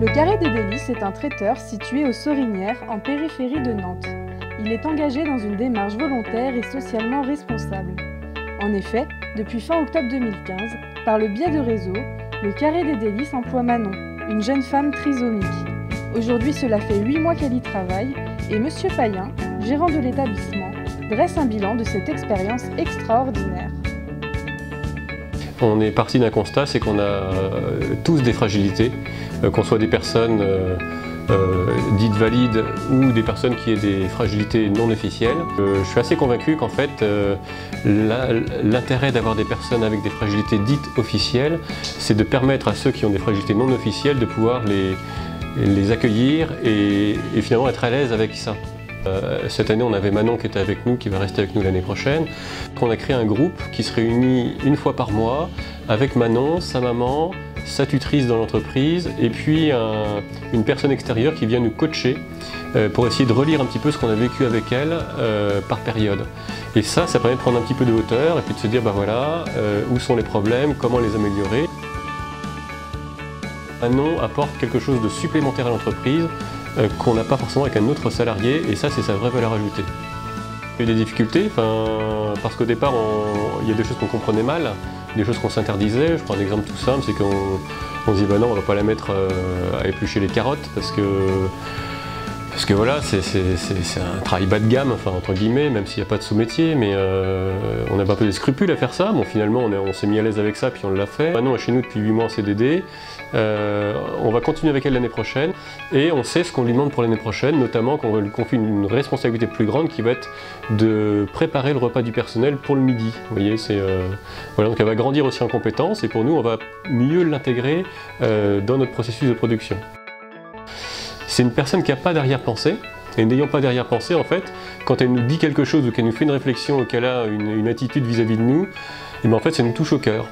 Le Carré des Délices est un traiteur situé aux Sorinières, en périphérie de Nantes. Il est engagé dans une démarche volontaire et socialement responsable. En effet, depuis fin octobre 2015, par le biais de réseaux, le Carré des Délices emploie Manon, une jeune femme trisomique. Aujourd'hui, cela fait 8 mois qu'elle y travaille et Monsieur Payen, gérant de l'établissement, dresse un bilan de cette expérience extraordinaire. On est parti d'un constat, c'est qu'on a tous des fragilités, qu'on soit des personnes dites valides ou des personnes qui aient des fragilités non officielles. Je suis assez convaincu qu'en fait, l'intérêt d'avoir des personnes avec des fragilités dites officielles, c'est de permettre à ceux qui ont des fragilités non officielles de pouvoir les accueillir et finalement être à l'aise avec ça. Cette année, on avait Manon qui était avec nous, qui va rester avec nous l'année prochaine. On a créé un groupe qui se réunit une fois par mois avec Manon, sa maman, sa tutrice dans l'entreprise et puis une personne extérieure qui vient nous coacher pour essayer de relire un petit peu ce qu'on a vécu avec elle par période. Et ça permet de prendre un petit peu de hauteur et puis de se dire, ben voilà, où sont les problèmes, comment les améliorer. Manon apporte quelque chose de supplémentaire à l'entreprise qu'on n'a pas forcément avec un autre salarié, et ça, c'est sa vraie valeur ajoutée. Il y a des difficultés, parce qu'au départ, il y a des choses qu'on comprenait mal, des choses qu'on s'interdisait. Je prends un exemple tout simple, c'est qu'on se dit, bah non, on va pas la mettre à éplucher les carottes, parce que voilà, c'est un travail bas de gamme, enfin entre guillemets, même s'il n'y a pas de sous-métier, mais on avait un peu des scrupules à faire ça. Bon, finalement, on s'est mis à l'aise avec ça, puis on l'a fait. Manon est chez nous depuis 8 mois en CDD. On va continuer avec elle l'année prochaine, et on sait ce qu'on lui demande pour l'année prochaine, notamment qu'on va lui confier une responsabilité plus grande qui va être de préparer le repas du personnel pour le midi. Vous voyez, voilà, donc elle va grandir aussi en compétences, et pour nous, on va mieux l'intégrer dans notre processus de production. C'est une personne qui n'a pas d'arrière-pensée, et n'ayant pas d'arrière-pensée, en fait, quand elle nous dit quelque chose ou qu'elle nous fait une réflexion ou qu'elle a une attitude vis-à-vis de nous, et bien en fait ça nous touche au cœur.